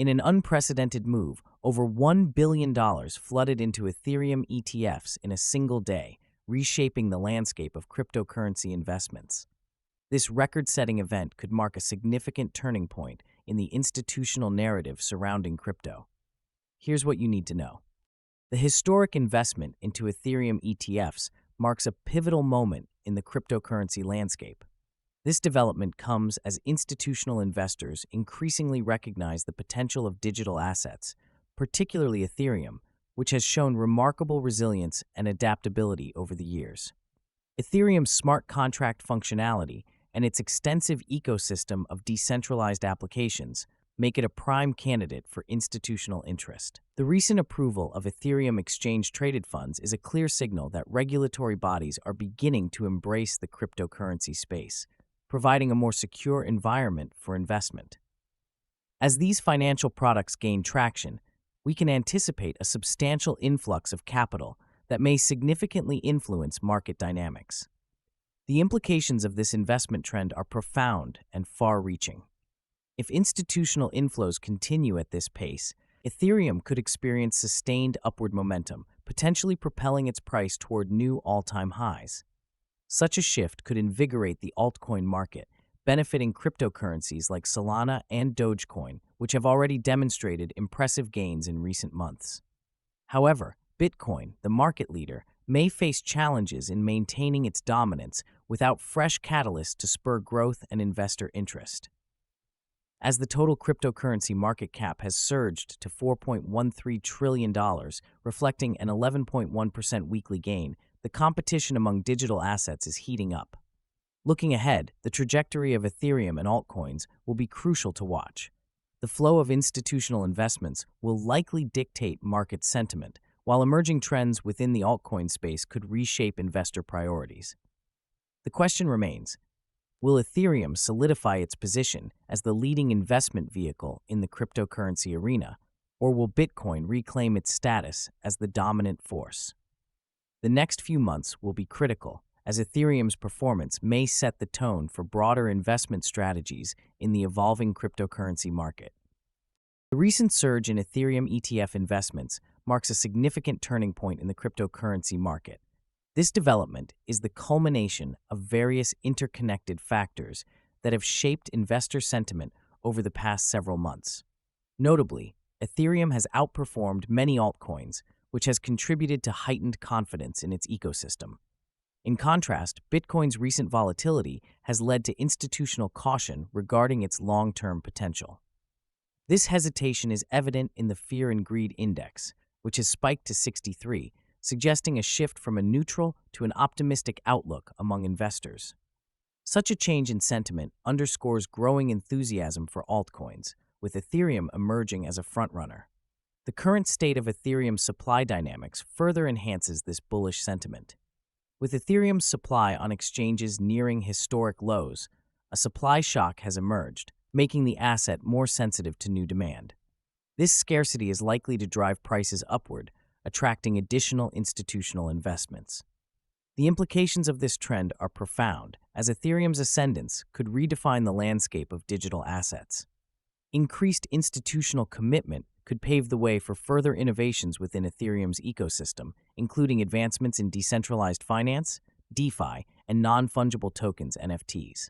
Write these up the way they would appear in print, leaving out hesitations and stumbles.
In an unprecedented move, over $1 billion flooded into Ethereum ETFs in a single day, reshaping the landscape of cryptocurrency investments. This record-setting event could mark a significant turning point in the institutional narrative surrounding crypto. Here's what you need to know. The historic investment into Ethereum ETFs marks a pivotal moment in the cryptocurrency landscape. This development comes as institutional investors increasingly recognize the potential of digital assets, particularly Ethereum, which has shown remarkable resilience and adaptability over the years. Ethereum's smart contract functionality and its extensive ecosystem of decentralized applications make it a prime candidate for institutional interest. The recent approval of Ethereum exchange-traded funds is a clear signal that regulatory bodies are beginning to embrace the cryptocurrency space, providing a more secure environment for investment. As these financial products gain traction, we can anticipate a substantial influx of capital that may significantly influence market dynamics. The implications of this investment trend are profound and far-reaching. If institutional inflows continue at this pace, Ethereum could experience sustained upward momentum, potentially propelling its price toward new all-time highs. Such a shift could invigorate the altcoin market, benefiting cryptocurrencies like Solana and Dogecoin, which have already demonstrated impressive gains in recent months. However, Bitcoin, the market leader, may face challenges in maintaining its dominance without fresh catalysts to spur growth and investor interest. As the total cryptocurrency market cap has surged to $4.13 trillion, reflecting an 11.1% weekly gain, the competition among digital assets is heating up. Looking ahead, the trajectory of Ethereum and altcoins will be crucial to watch. The flow of institutional investments will likely dictate market sentiment, while emerging trends within the altcoin space could reshape investor priorities. The question remains, will Ethereum solidify its position as the leading investment vehicle in the cryptocurrency arena, or will Bitcoin reclaim its status as the dominant force? The next few months will be critical, as Ethereum's performance may set the tone for broader investment strategies in the evolving cryptocurrency market. The recent surge in Ethereum ETF investments marks a significant turning point in the cryptocurrency market. This development is the culmination of various interconnected factors that have shaped investor sentiment over the past several months. Notably, Ethereum has outperformed many altcoins, which has contributed to heightened confidence in its ecosystem. In contrast, Bitcoin's recent volatility has led to institutional caution regarding its long-term potential. This hesitation is evident in the Fear and Greed Index, which has spiked to 63, suggesting a shift from a neutral to an optimistic outlook among investors. Such a change in sentiment underscores growing enthusiasm for altcoins, with Ethereum emerging as a frontrunner. The current state of Ethereum's supply dynamics further enhances this bullish sentiment. With Ethereum's supply on exchanges nearing historic lows, a supply shock has emerged, making the asset more sensitive to new demand. This scarcity is likely to drive prices upward, attracting additional institutional investments. The implications of this trend are profound, as Ethereum's ascendance could redefine the landscape of digital assets. Increased institutional commitment could pave the way for further innovations within Ethereum's ecosystem, including advancements in decentralized finance, DeFi, and non-fungible tokens (NFTs).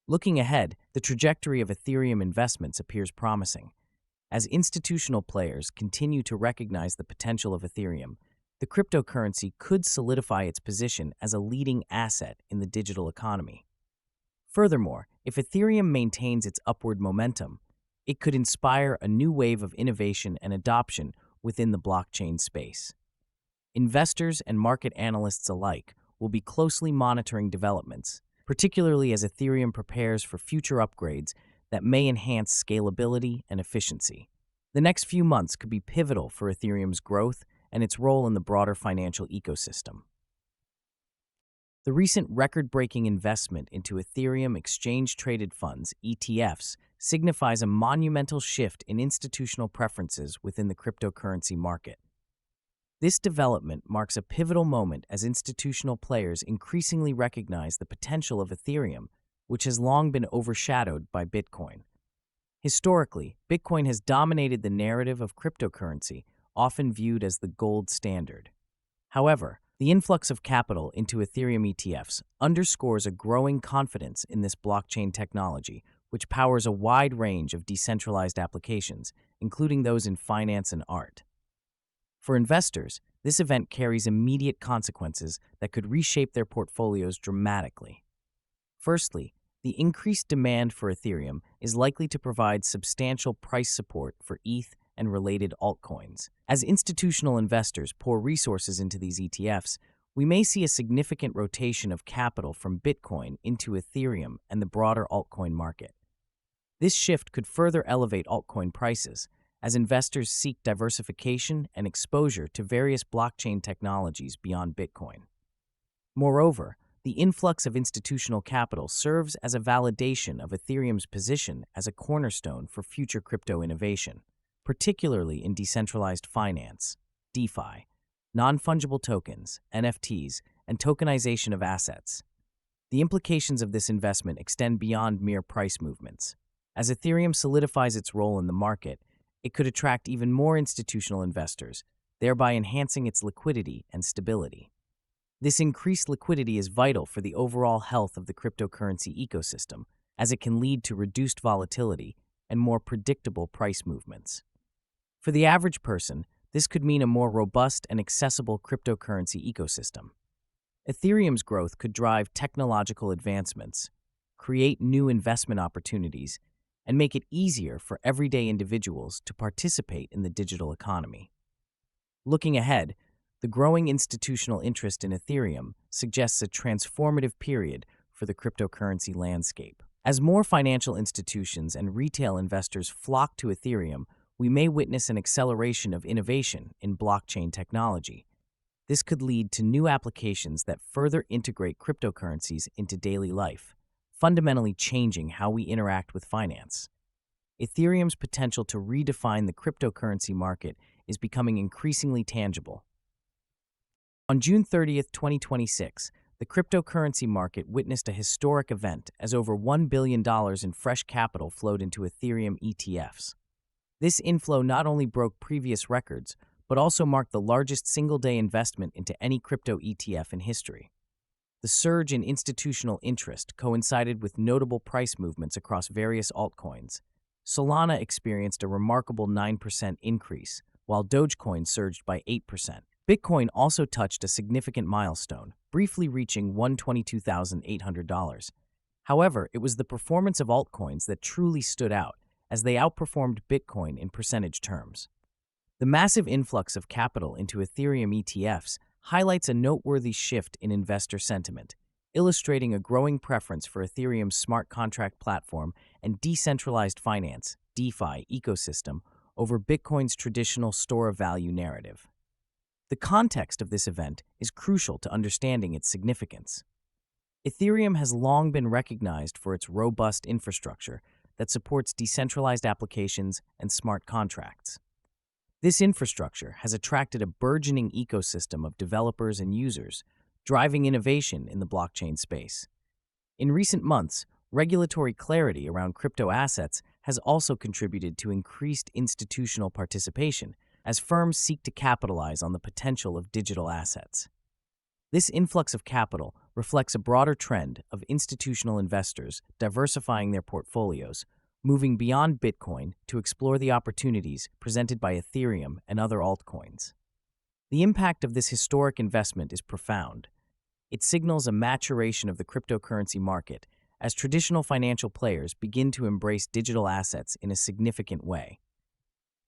Looking ahead, the trajectory of Ethereum investments appears promising. As institutional players continue to recognize the potential of Ethereum, the cryptocurrency could solidify its position as a leading asset in the digital economy. Furthermore, if Ethereum maintains its upward momentum, it could inspire a new wave of innovation and adoption within the blockchain space. Investors and market analysts alike will be closely monitoring developments, particularly as Ethereum prepares for future upgrades that may enhance scalability and efficiency. The next few months could be pivotal for Ethereum's growth and its role in the broader financial ecosystem. The recent record-breaking investment into Ethereum exchange-traded funds, ETFs, signifies a monumental shift in institutional preferences within the cryptocurrency market. This development marks a pivotal moment as institutional players increasingly recognize the potential of Ethereum, which has long been overshadowed by Bitcoin. Historically, Bitcoin has dominated the narrative of cryptocurrency, often viewed as the gold standard. However, the influx of capital into Ethereum ETFs underscores a growing confidence in this blockchain technology, which powers a wide range of decentralized applications, including those in finance and art. For investors, this event carries immediate consequences that could reshape their portfolios dramatically. Firstly, the increased demand for Ethereum is likely to provide substantial price support for ETH and related altcoins. As institutional investors pour resources into these ETFs, we may see a significant rotation of capital from Bitcoin into Ethereum and the broader altcoin market. This shift could further elevate altcoin prices as investors seek diversification and exposure to various blockchain technologies beyond Bitcoin. Moreover, the influx of institutional capital serves as a validation of Ethereum's position as a cornerstone for future crypto innovation, particularly in decentralized finance, DeFi, non-fungible tokens, NFTs, and tokenization of assets. The implications of this investment extend beyond mere price movements. As Ethereum solidifies its role in the market, it could attract even more institutional investors, thereby enhancing its liquidity and stability. This increased liquidity is vital for the overall health of the cryptocurrency ecosystem, as it can lead to reduced volatility and more predictable price movements. For the average person, this could mean a more robust and accessible cryptocurrency ecosystem. Ethereum's growth could drive technological advancements, create new investment opportunities, and make it easier for everyday individuals to participate in the digital economy. Looking ahead, the growing institutional interest in Ethereum suggests a transformative period for the cryptocurrency landscape. As more financial institutions and retail investors flock to Ethereum, we may witness an acceleration of innovation in blockchain technology. This could lead to new applications that further integrate cryptocurrencies into daily life, fundamentally changing how we interact with finance. Ethereum's potential to redefine the cryptocurrency market is becoming increasingly tangible. On June 30th, 2026, the cryptocurrency market witnessed a historic event as over $1 billion in fresh capital flowed into Ethereum ETFs. This inflow not only broke previous records, but also marked the largest single-day investment into any crypto ETF in history. The surge in institutional interest coincided with notable price movements across various altcoins. Solana experienced a remarkable 9% increase, while Dogecoin surged by 8%. Bitcoin also touched a significant milestone, briefly reaching $122,800. However, it was the performance of altcoins that truly stood out, as they outperformed Bitcoin in percentage terms. The massive influx of capital into Ethereum ETFs highlights a noteworthy shift in investor sentiment, illustrating a growing preference for Ethereum's smart contract platform and decentralized finance (DeFi) ecosystem over Bitcoin's traditional store of value narrative. The context of this event is crucial to understanding its significance. Ethereum has long been recognized for its robust infrastructure that supports decentralized applications and smart contracts. This infrastructure has attracted a burgeoning ecosystem of developers and users, driving innovation in the blockchain space. In recent months, regulatory clarity around crypto assets has also contributed to increased institutional participation as firms seek to capitalize on the potential of digital assets. This influx of capital reflects a broader trend of institutional investors diversifying their portfolios, moving beyond Bitcoin to explore the opportunities presented by Ethereum and other altcoins. The impact of this historic investment is profound. It signals a maturation of the cryptocurrency market as traditional financial players begin to embrace digital assets in a significant way.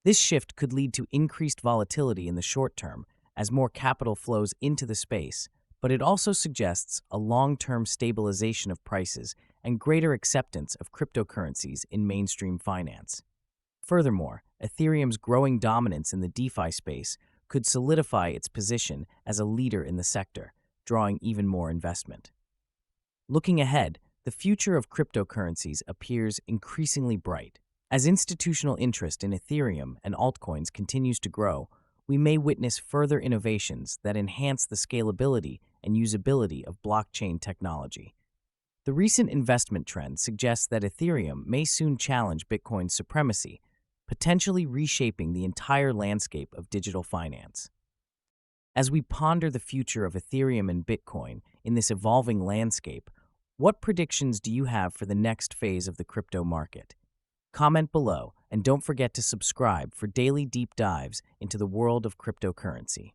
This shift could lead to increased volatility in the short term as more capital flows into the space, but it also suggests a long-term stabilization of prices and greater acceptance of cryptocurrencies in mainstream finance. Furthermore, Ethereum's growing dominance in the DeFi space could solidify its position as a leader in the sector, drawing even more investment. Looking ahead, the future of cryptocurrencies appears increasingly bright. As institutional interest in Ethereum and altcoins continues to grow, we may witness further innovations that enhance the scalability and usability of blockchain technology. The recent investment trend suggests that Ethereum may soon challenge Bitcoin's supremacy, potentially reshaping the entire landscape of digital finance. As we ponder the future of Ethereum and Bitcoin in this evolving landscape, what predictions do you have for the next phase of the crypto market? Comment below, and don't forget to subscribe for daily deep dives into the world of cryptocurrency.